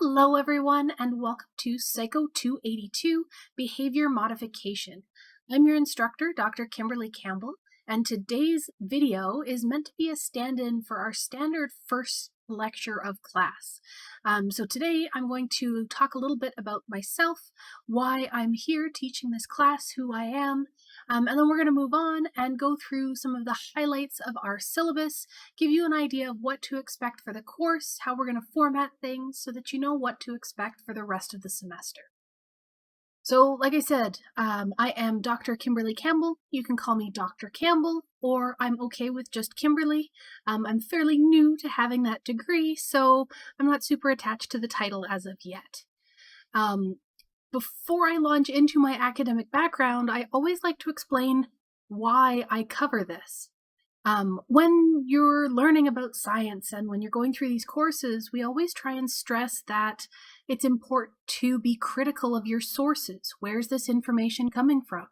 Hello everyone and welcome to PSYCO 282, Behavior Modification. I'm your instructor, Dr. Kimberly Campbell, and today's video is meant to be a stand-in for our standard first lecture of class. So today I'm going to talk a little bit about myself, why I'm here teaching this class, who I am, and then we're going to move on and go through some of the highlights of our syllabus, give you an idea of what to expect for the course, how we're going to format things so that you know what to expect for the rest of the semester. So, like I said, I am Dr. Kimberly Campbell. You can call me Dr. Campbell, or I'm okay with just Kimberly. I'm fairly new to having that degree, so I'm not super attached to the title as of yet. Before I launch into my academic background, I always like to explain why I cover this. When you're learning about science and when you're going through these courses, we always try and stress that it's important to be critical of your sources. Where's this information coming from?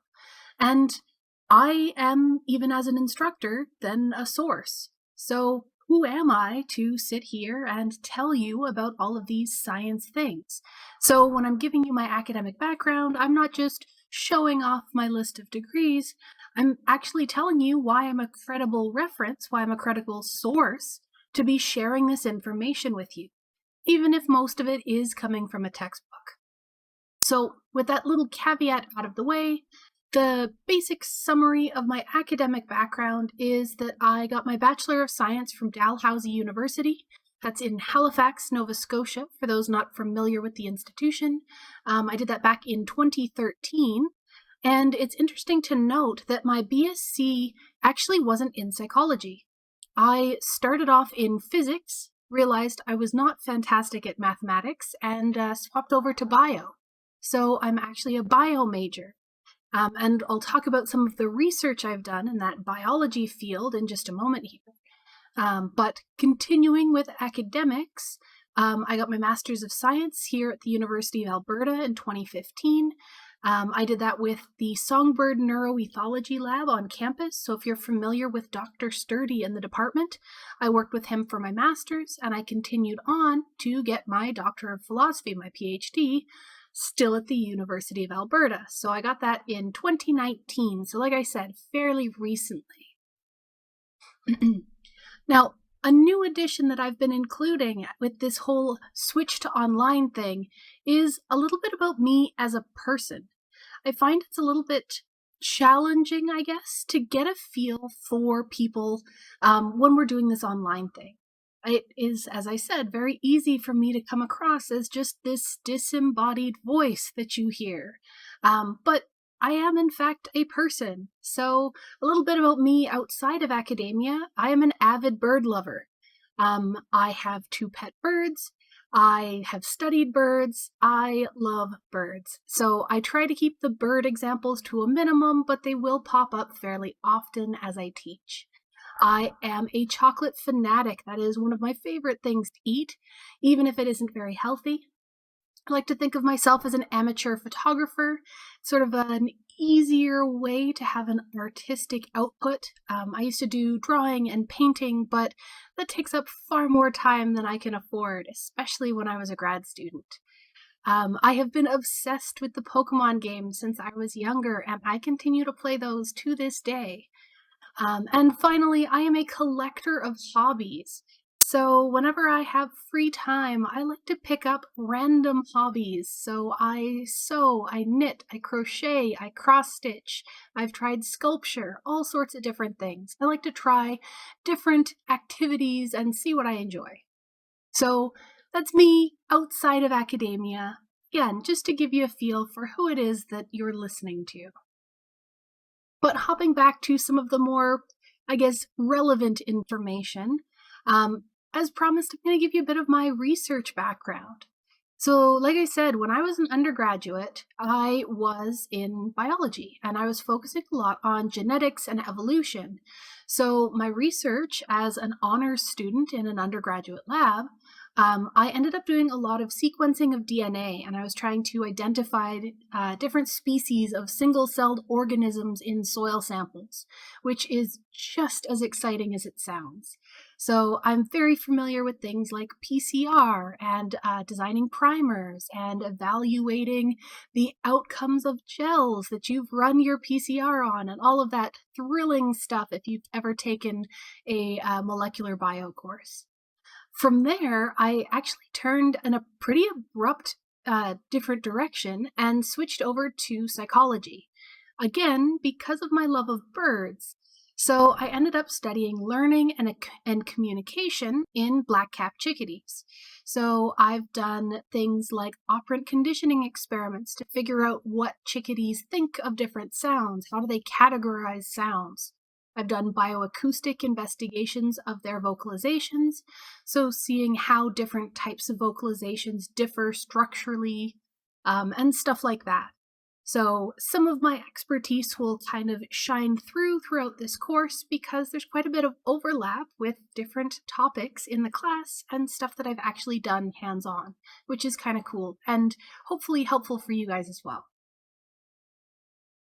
And I am, even as an instructor, then a source. So who am I to sit here and tell you about all of these science things? So when I'm giving you my academic background, I'm not just showing off my list of degrees. I'm actually telling you why I'm a credible reference, why I'm a credible source to be sharing this information with you, even if most of it is coming from a textbook. So with that little caveat out of the way, the basic summary of my academic background is that I got my Bachelor of Science from Dalhousie University. That's in Halifax, Nova Scotia, for those not familiar with the institution. I did that back in 2013. And it's interesting to note that my BSc actually wasn't in psychology. I started off in physics, realized I was not fantastic at mathematics, and swapped over to bio. So I'm actually a bio major. And I'll talk about some of the research I've done in that biology field in just a moment here. But continuing with academics, I got my Master's of Science here at the University of Alberta in 2015. I did that with the Songbird Neuroethology Lab on campus. So if you're familiar with Dr. Sturdy in the department, I worked with him for my master's, and I continued on to get my Doctor of Philosophy, my PhD, still at the University of Alberta. So I got that in 2019. So like I said, fairly recently. Now, a new addition that I've been including with this whole switch to online thing is a little bit about me as a person. I find it's a little bit challenging, I guess, to get a feel for people when we're doing this online thing. It is, as I said, very easy for me to come across as just this disembodied voice that you hear. But I am, in fact, a person. So a little bit about me outside of academia. I am an avid bird lover. I have 2 pet birds. I have studied birds. I love birds. So I try to keep the bird examples to a minimum, but they will pop up fairly often as I teach. I am a chocolate fanatic. That is one of my favorite things to eat, even if it isn't very healthy. I like to think of myself as an amateur photographer, sort of an easier way to have an artistic output. I used to do drawing and painting, but that takes up far more time than I can afford, especially when I was a grad student. I have been obsessed with the Pokemon games since I was younger, and I continue to play those to this day. And finally, I am a collector of hobbies. So whenever I have free time, I like to pick up random hobbies. So I sew, I knit, I crochet, I cross-stitch. I've tried sculpture, all sorts of different things. I like to try different activities and see what I enjoy. So that's me outside of academia. Again, just to give you a feel for who it is that you're listening to. But hopping back to some of the more, I guess, relevant information, as promised, I'm going to give you a bit of my research background. So, like I said, when I was an undergraduate, I was in biology, and I was focusing a lot on genetics and evolution. So my research as an honors student in an undergraduate lab, I ended up doing a lot of sequencing of DNA, and I was trying to identify different species of single-celled organisms in soil samples, which is just as exciting as it sounds. So I'm very familiar with things like PCR and designing primers and evaluating the outcomes of gels that you've run your PCR on and all of that thrilling stuff if you've ever taken a molecular bio course. From there, I actually turned in a pretty abrupt different direction and switched over to psychology. Again, because of my love of birds. So I ended up studying learning and communication in black-capped chickadees. So I've done things like operant conditioning experiments to figure out what chickadees think of different sounds. How do they categorize sounds? I've done bioacoustic investigations of their vocalizations, so seeing how different types of vocalizations differ structurally, and stuff like that. So some of my expertise will kind of shine throughout this course because there's quite a bit of overlap with different topics in the class and stuff that I've actually done hands-on, which is kind of cool and hopefully helpful for you guys as well.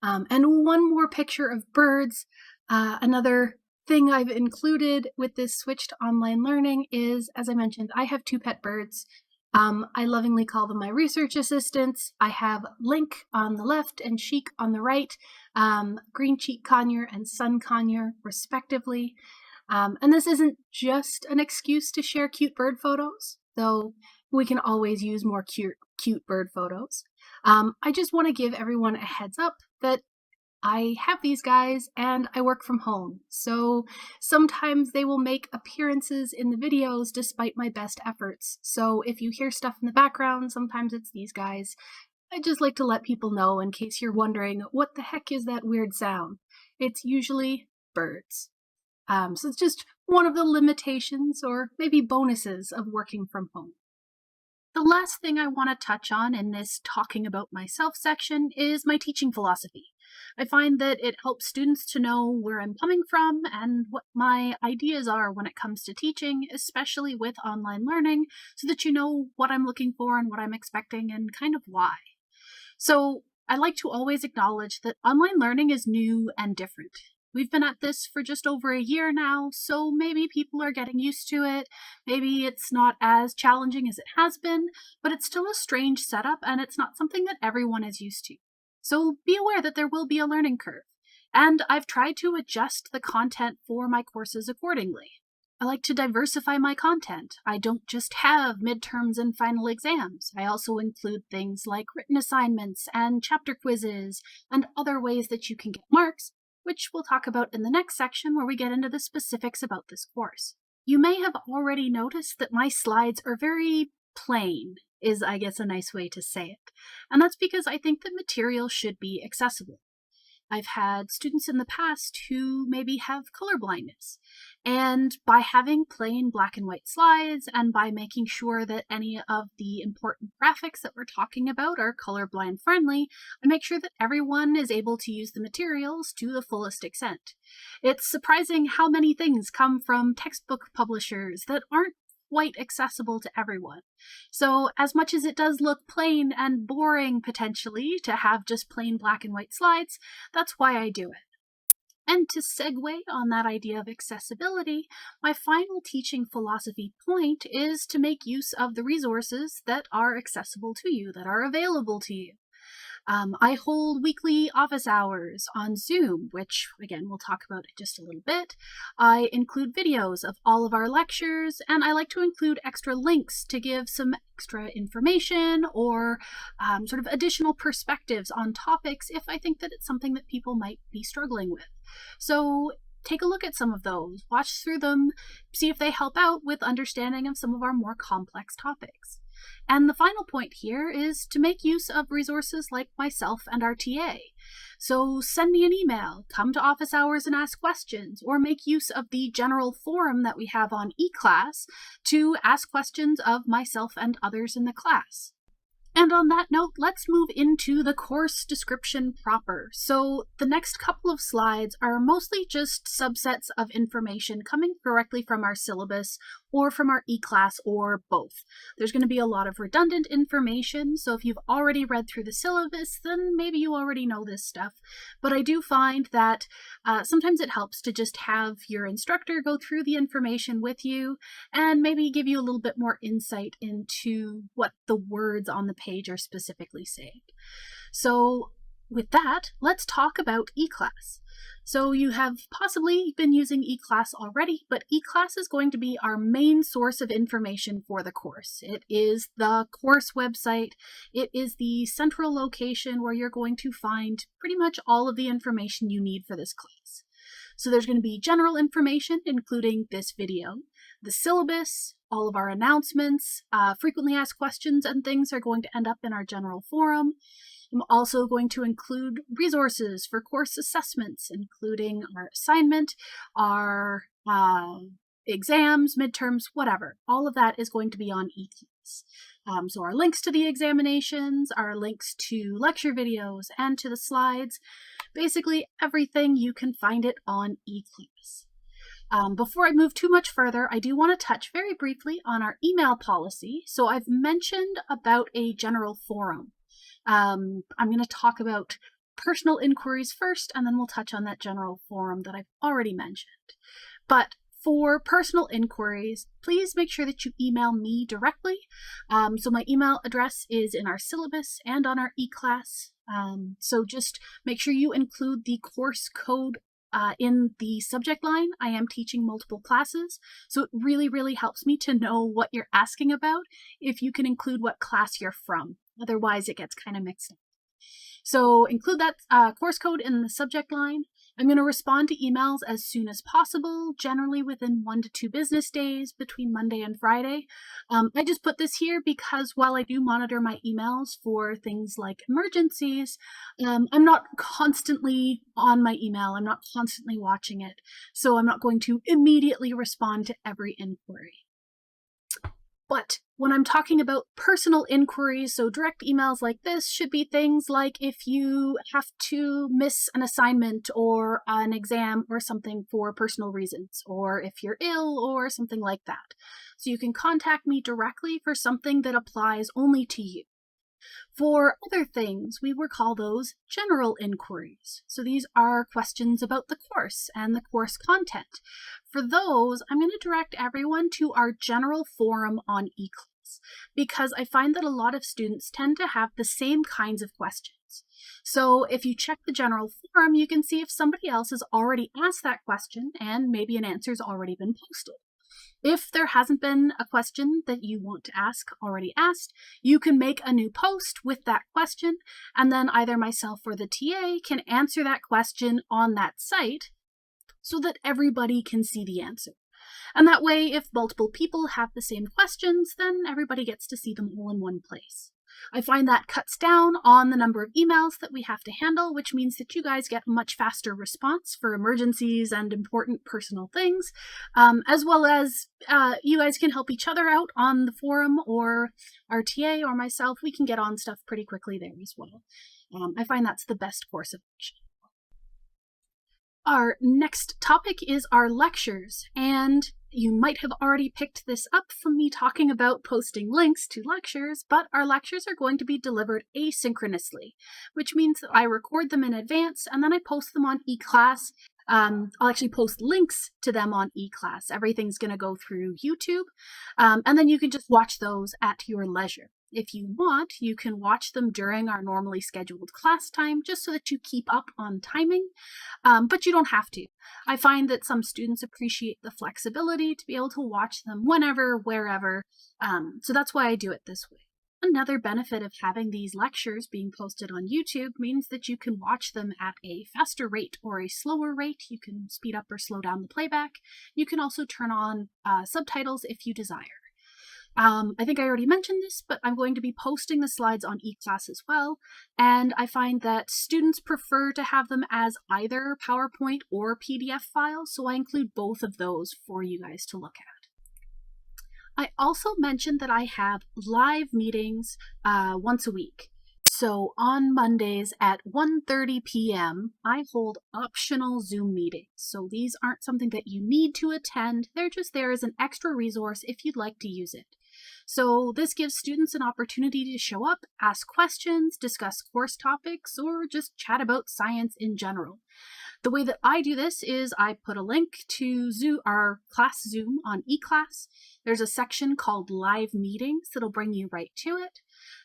And one more picture of birds. Another thing I've included with this switch to online learning is, as I mentioned, I have 2 pet birds. I lovingly call them my research assistants. I have Link on the left and Chic on the right, green cheek conure and sun conure, respectively. And this isn't just an excuse to share cute bird photos, though we can always use more cute bird photos. I just want to give everyone a heads up that I have these guys and I work from home, so sometimes they will make appearances in the videos despite my best efforts. So if you hear stuff in the background, sometimes it's these guys. I just like to let people know in case you're wondering, what the heck is that weird sound? It's usually birds. So it's just one of the limitations or maybe bonuses of working from home. The last thing I want to touch on in this talking about myself section is my teaching philosophy. I find that it helps students to know where I'm coming from and what my ideas are when it comes to teaching, especially with online learning, so that you know what I'm looking for and what I'm expecting and kind of why. So I like to always acknowledge that online learning is new and different. We've been at this for just over a year now, so maybe people are getting used to it. Maybe it's not as challenging as it has been, but it's still a strange setup and it's not something that everyone is used to. So be aware that there will be a learning curve. And I've tried to adjust the content for my courses accordingly. I like to diversify my content. I don't just have midterms and final exams. I also include things like written assignments and chapter quizzes and other ways that you can get marks, which we'll talk about in the next section where we get into the specifics about this course. You may have already noticed that my slides are very plain, is I guess a nice way to say it. And that's because I think that material should be accessible. I've had students in the past who maybe have color blindness, and by having plain black and white slides and by making sure that any of the important graphics that we're talking about are colorblind friendly, I make sure that everyone is able to use the materials to the fullest extent. It's surprising how many things come from textbook publishers that aren't quite accessible to everyone. So as much as it does look plain and boring potentially to have just plain black and white slides, that's why I do it. And to segue on that idea of accessibility, my final teaching philosophy point is to make use of the resources that are accessible to you, that are available to you. I hold weekly office hours on Zoom, which, again, we'll talk about in just a little bit. I include videos of all of our lectures, and I like to include extra links to give some extra information or sort of additional perspectives on topics if I think that it's something that people might be struggling with. So take a look at some of those, watch through them, see if they help out with understanding of some of our more complex topics. And the final point here is to make use of resources like myself and our TA. So send me an email, come to office hours and ask questions, or make use of the general forum that we have on eClass to ask questions of myself and others in the class. And on that note, let's move into the course description proper. So the next couple of slides are mostly just subsets of information coming directly from our syllabus or from our eClass, or both. There's going to be a lot of redundant information, so if you've already read through the syllabus, then maybe you already know this stuff. But I do find that sometimes it helps to just have your instructor go through the information with you and maybe give you a little bit more insight into what the words on the page are specifically saying. So with that, let's talk about eClass. So you have possibly been using eClass already, but eClass is going to be our main source of information for the course. It is the course website. It is the central location where you're going to find pretty much all of the information you need for this class. So there's going to be general information, including this video, the syllabus, all of our announcements, frequently asked questions and things are going to end up in our general forum. I'm also going to include resources for course assessments, including our assignment, our exams, midterms, whatever. All of that is going to be on eClass. So our links to the examinations, our links to lecture videos, and to the slides, basically everything, you can find it on eClass. Before I move too much further, I do want to touch very briefly on our email policy. So I've mentioned about a general forum. I'm going to talk about personal inquiries first, and then we'll touch on that general forum that I've already mentioned. But for personal inquiries, please make sure that you email me directly. So my email address is in our syllabus and on our eClass. So just make sure you include the course code in the subject line. I am teaching multiple classes, so it really, really helps me to know what you're asking about if you can include what class you're from. Otherwise, it gets kind of mixed up. So include that course code in the subject line. I'm going to respond to emails as soon as possible, generally within 1 to 2 business days between Monday and Friday. I just put this here because while I do monitor my emails for things like emergencies, I'm not constantly on my email. I'm not constantly watching it. So I'm not going to immediately respond to every inquiry. But when I'm talking about personal inquiries, so direct emails like this should be things like if you have to miss an assignment or an exam or something for personal reasons, or if you're ill or something like that. So you can contact me directly for something that applies only to you. For other things, we would call those general inquiries. So these are questions about the course and the course content. For those, I'm going to direct everyone to our general forum on eClass because I find that a lot of students tend to have the same kinds of questions. So if you check the general forum, you can see if somebody else has already asked that question and maybe an answer has already been posted. If there hasn't been a question that you want to ask already asked, you can make a new post with that question, and then either myself or the TA can answer that question on that site so that everybody can see the answer. And that way, if multiple people have the same questions, then everybody gets to see them all in one place. I find that cuts down on the number of emails that we have to handle, which means that you guys get a much faster response for emergencies and important personal things, as well as you guys can help each other out on the forum, or our TA or myself. We can get on stuff pretty quickly there as well. I find that's the best course of action. Our next topic is our lectures, and you might have already picked this up from me talking about posting links to lectures, but our lectures are going to be delivered asynchronously, which means that I record them in advance and then I post them on eClass. I'll actually post links to them on eClass. Everything's going to go through YouTube, and then you can just watch those at your leisure. If you want, you can watch them during our normally scheduled class time just so that you keep up on timing, but you don't have to. I find that some students appreciate the flexibility to be able to watch them whenever, wherever, so that's why I do it this way. Another benefit of having these lectures being posted on YouTube means that you can watch them at a faster rate or a slower rate. You can speed up or slow down the playback. You can also turn on subtitles if you desire. I think I already mentioned this, but I'm going to be posting the slides on eClass as well, and I find that students prefer to have them as either PowerPoint or PDF files, so I include both of those for you guys to look at. I also mentioned that I have live meetings once a week. So on Mondays at 1:30 p.m., I hold optional Zoom meetings. So these aren't something that you need to attend. They're just there as an extra resource if you'd like to use it. So this gives students an opportunity to show up, ask questions, discuss course topics, or just chat about science in general. The way that I do this is I put a link to our class Zoom on eClass. There's a section called Live Meetings that'll bring you right to it.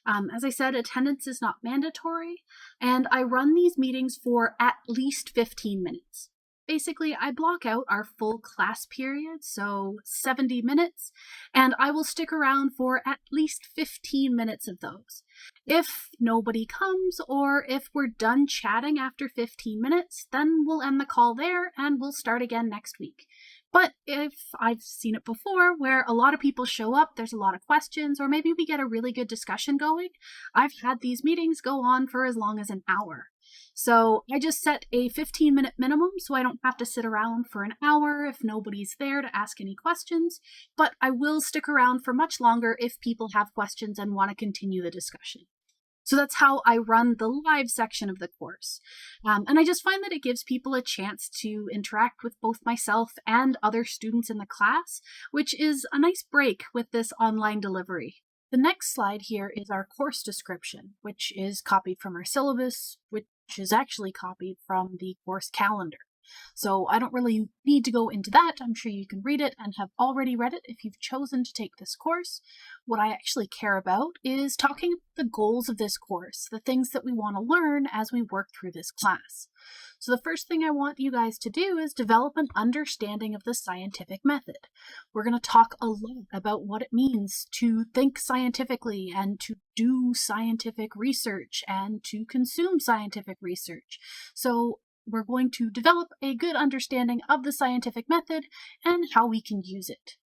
As I said, attendance is not mandatory, and I run these meetings for at least 15 minutes. Basically, I block out our full class period, so 70 minutes, and I will stick around for at least 15 minutes of those. If nobody comes, or if we're done chatting after 15 minutes, then we'll end the call there and we'll start again next week. But if I've seen it before where a lot of people show up, there's a lot of questions, or maybe we get a really good discussion going, I've had these meetings go on for as long as an hour. So I just set a 15-minute minimum so I don't have to sit around for an hour if nobody's there to ask any questions, but I will stick around for much longer if people have questions and want to continue the discussion. So that's how I run the live section of the course. And I just find that it gives people a chance to interact with both myself and other students in the class, which is a nice break with this online delivery. The next slide here is our course description, which is copied from our syllabus, which is actually copied from the course calendar. So I don't really need to go into that. I'm sure you can read it and have already read it if you've chosen to take this course. What I actually care about is talking about the goals of this course, the things that we want to learn as we work through this class. So the first thing I want you guys to do is develop an understanding of the scientific method. We're going to talk a lot about what it means to think scientifically and to do scientific research and to consume scientific research. So we're going to develop a good understanding of the scientific method and how we can use it.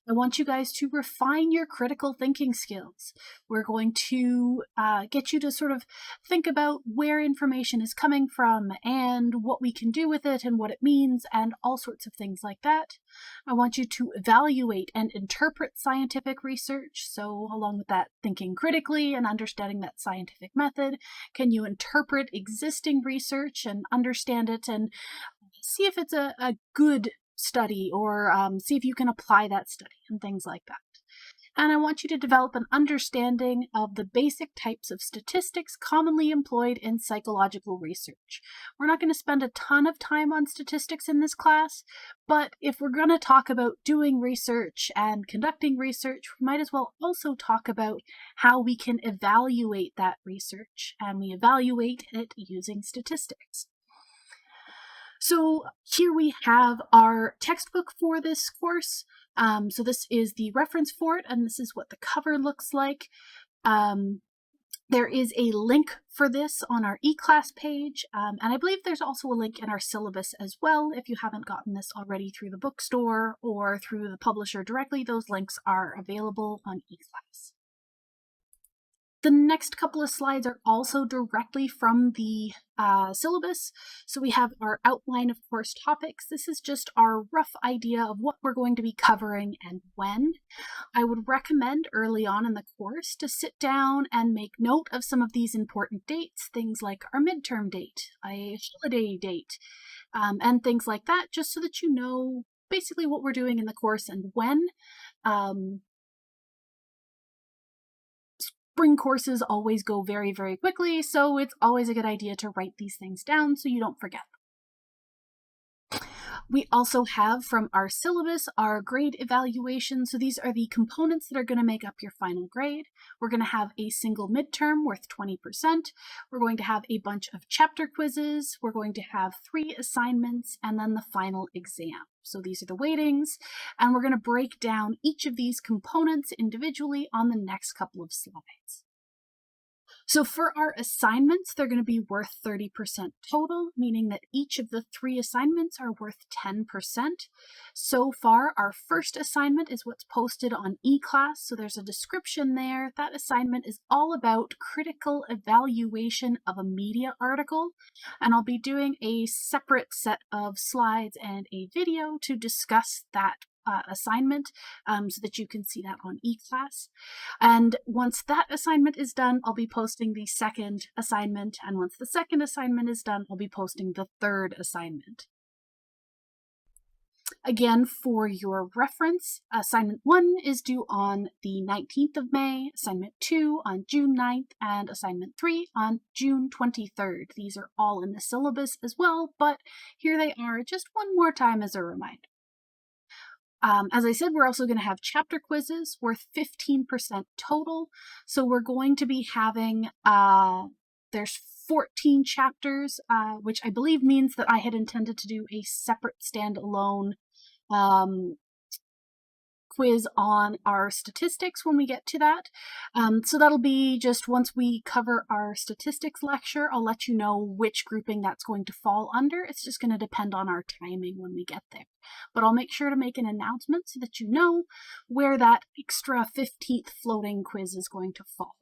I want you guys to refine your critical thinking skills. We're going to get you to sort of think about where information is coming from and what we can do with it and what it means and all sorts of things like that. I want you to evaluate and interpret scientific research. So along with that, thinking critically and understanding that scientific method, can you interpret existing research and understand it and see if it's a good study or see if you can apply that study and things like that. And I want you to develop an understanding of the basic types of statistics commonly employed in psychological research. We're not going to spend a ton of time on statistics in this class, but if we're going to talk about doing research and conducting research, we might as well also talk about how we can evaluate that research, and we evaluate it using statistics. So here we have our textbook for this course. So this is the reference for it, and this is what the cover looks like. There is a link for this on our eClass page, and I believe there's also a link in our syllabus as well. If you haven't gotten this already through the bookstore or through the publisher directly, those links are available on eClass. The next couple of slides are also directly from the syllabus. So we have our outline of course topics. This is just our rough idea of what we're going to be covering and when. I would recommend early on in the course to sit down and make note of some of these important dates, things like our midterm date, a holiday date, and things like that, just so that you know basically what we're doing in the course and when. Spring courses always go very, very quickly, so it's always a good idea to write these things down so you don't forget them. We also have from our syllabus our grade evaluation. So these are the components that are going to make up your final grade. We're going to have a single midterm worth 20%. We're going to have a bunch of chapter quizzes. We're going to have 3 assignments and then the final exam. So these are the weightings, and we're going to break down each of these components individually on the next couple of slides. So for our assignments, they're going to be worth 30% total, meaning that each of the 3 assignments are worth 10%. So far, our first assignment is what's posted on eClass, so there's a description there. That assignment is all about critical evaluation of a media article, and I'll be doing a separate set of slides and a video to discuss that assignment so that you can see that on eClass. And once that assignment is done, I'll be posting the second assignment. And once the second assignment is done, I'll be posting the third assignment. Again, for your reference, assignment 1 is due on the 19th of May, assignment 2 on June 9th, and assignment 3 on June 23rd. These are all in the syllabus as well, but here they are just one more time as a reminder. As I said, we're also going to have chapter quizzes worth 15% total. So we're going to be having, there's 14 chapters, which I believe means that I had intended to do a separate standalone quiz on our statistics when we get to that. So that'll be just once we cover our statistics lecture, I'll let you know which grouping that's going to fall under. It's just going to depend on our timing when we get there. But I'll make sure to make an announcement so that you know where that extra 15th floating quiz is going to fall.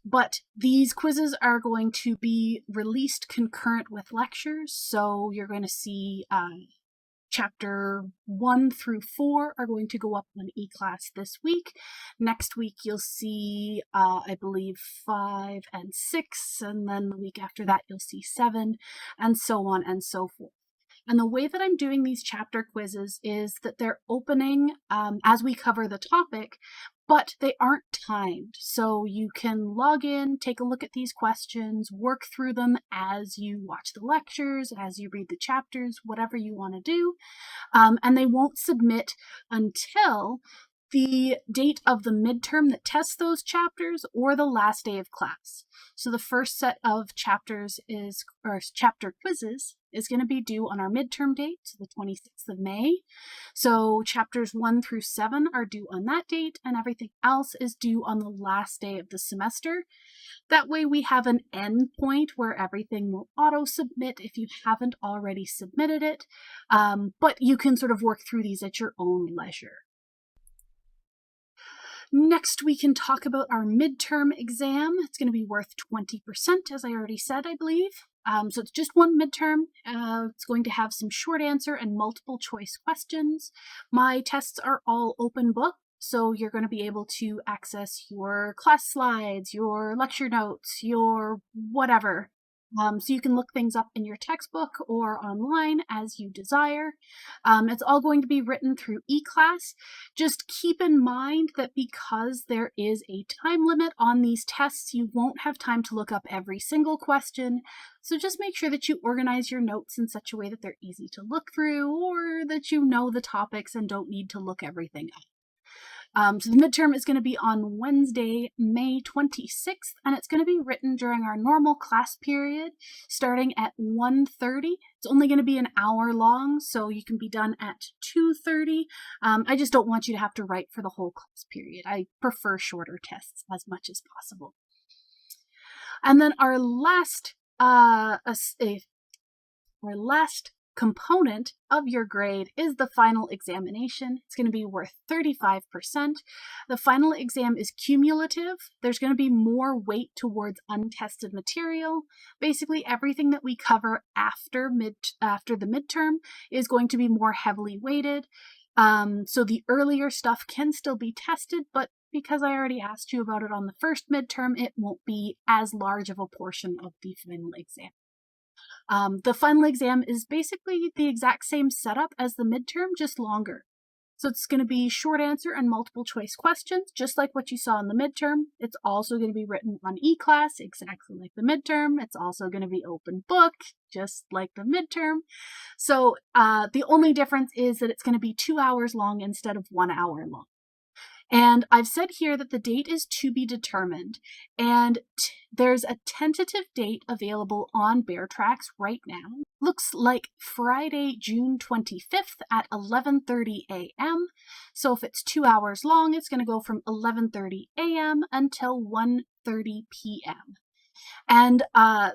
But these quizzes are going to be released concurrent with lectures, so you're going to see Chapter 1 through 4 are going to go up on eClass this week. Next week you'll see, I believe, 5 and 6, and then the week after that you'll see 7, and so on and so forth. And the way that I'm doing these chapter quizzes is that they're opening as we cover the topic, but they aren't timed. So you can log in, take a look at these questions, work through them as you watch the lectures, as you read the chapters, whatever you want to do. And they won't submit until the date of the midterm that tests those chapters or the last day of class. So the first set of chapter quizzes is going to be due on our midterm date, so the 26th of May. So chapters 1 through 7 are due on that date, and everything else is due on the last day of the semester. That way we have an end point where everything will auto-submit if you haven't already submitted it, but you can sort of work through these at your own leisure. Next, we can talk about our midterm exam. It's going to be worth 20%, as I already said, I believe. So it's just one midterm. It's going to have some short answer and multiple choice questions. My tests are all open book, so you're going to be able to access your class slides, your lecture notes, your whatever. So you can look things up in your textbook or online as you desire. It's all going to be written through eClass. Just keep in mind that because there is a time limit on these tests, you won't have time to look up every single question. So just make sure that you organize your notes in such a way that they're easy to look through, or that you know the topics and don't need to look everything up. So the midterm is going to be on Wednesday, May 26th, and it's going to be written during our normal class period, starting at 1:30. It's only going to be an hour long, so you can be done at 2:30. I just don't want you to have to write for the whole class period. I prefer shorter tests as much as possible. And then our last component of your grade is the final examination. It's going to be worth 35%. The final exam is cumulative. There's going to be more weight towards untested material. Basically, everything that we cover after the midterm is going to be more heavily weighted. So the earlier stuff can still be tested, but because I already asked you about it on the first midterm, it won't be as large of a portion of the final exam. The final exam is basically the exact same setup as the midterm, just longer. So it's going to be short answer and multiple choice questions, just like what you saw in the midterm. It's also going to be written on eClass, exactly like the midterm. It's also going to be open book, just like the midterm. So the only difference is that it's going to be 2 hours long instead of 1 hour long. And I've said here that the date is to be determined, and there's a tentative date available on Bear Tracks right now. Looks like Friday, June 25th at 11:30 a.m. So if it's 2 hours long, it's going to go from 11:30 a.m. until 1:30 p.m. And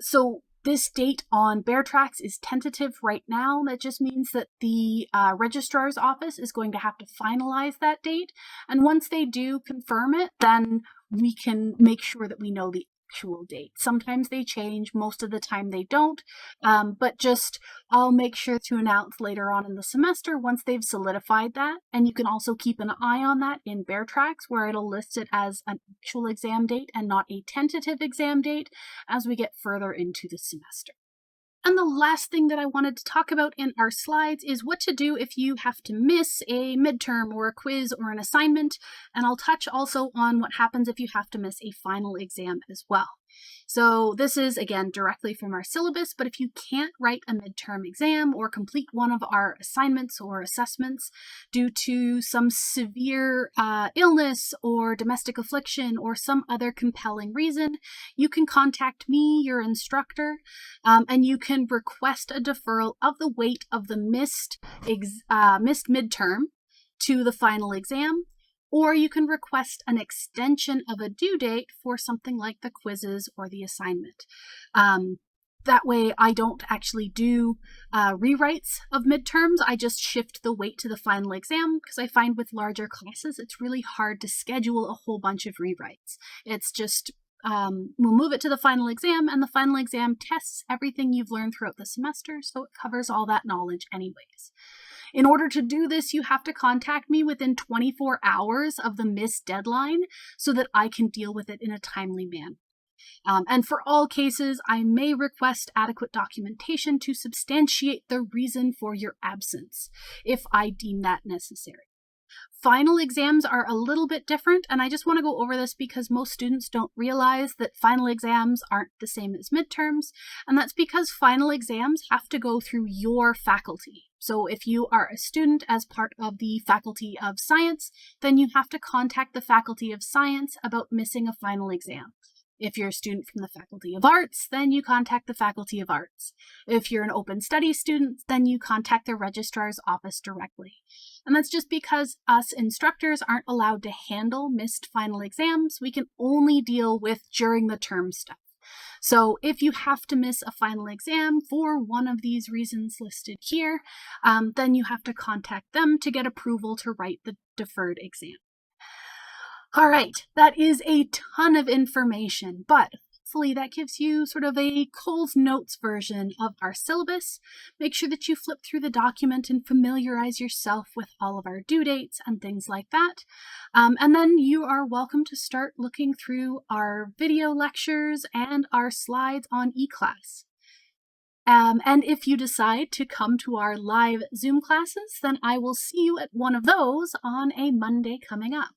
so this date on Bear Tracks is tentative right now. That just means that the registrar's office is going to have to finalize that date. And once they do confirm it, then we can make sure that we know the actual date. Sometimes they change, most of the time they don't, but just I'll make sure to announce later on in the semester once they've solidified that. And you can also keep an eye on that in Bear Tracks, where it'll list it as an actual exam date and not a tentative exam date as we get further into the semester. And the last thing that I wanted to talk about in our slides is what to do if you have to miss a midterm or a quiz or an assignment. And I'll touch also on what happens if you have to miss a final exam as well. So this is, again, directly from our syllabus, but if you can't write a midterm exam or complete one of our assignments or assessments due to some severe illness or domestic affliction or some other compelling reason, you can contact me, your instructor, and you can request a deferral of the weight of the missed midterm to the final exam. Or you can request an extension of a due date for something like the quizzes or the assignment. That way I don't actually do rewrites of midterms. I just shift the weight to the final exam because I find with larger classes, it's really hard to schedule a whole bunch of rewrites. It's just, we'll move it to the final exam, and the final exam tests everything you've learned throughout the semester, so it covers all that knowledge anyways. In order to do this, you have to contact me within 24 hours of the missed deadline so that I can deal with it in a timely manner. And for all cases, I may request adequate documentation to substantiate the reason for your absence if I deem that necessary. Final exams are a little bit different, and I just want to go over this because most students don't realize that final exams aren't the same as midterms, and that's because final exams have to go through your faculty. So if you are a student as part of the Faculty of Science, then you have to contact the Faculty of Science about missing a final exam. If you're a student from the Faculty of Arts, then you contact the Faculty of Arts. If you're an open studies student, then you contact the registrar's office directly. And that's just because us instructors aren't allowed to handle missed final exams. We can only deal with during the term stuff. So if you have to miss a final exam for one of these reasons listed here, then you have to contact them to get approval to write the deferred exam. All right, that is a ton of information, but hopefully that gives you sort of a Coles Notes version of our syllabus. Make sure that you flip through the document and familiarize yourself with all of our due dates and things like that. And then you are welcome to start looking through our video lectures and our slides on eClass. And if you decide to come to our live Zoom classes, then I will see you at one of those on a Monday coming up.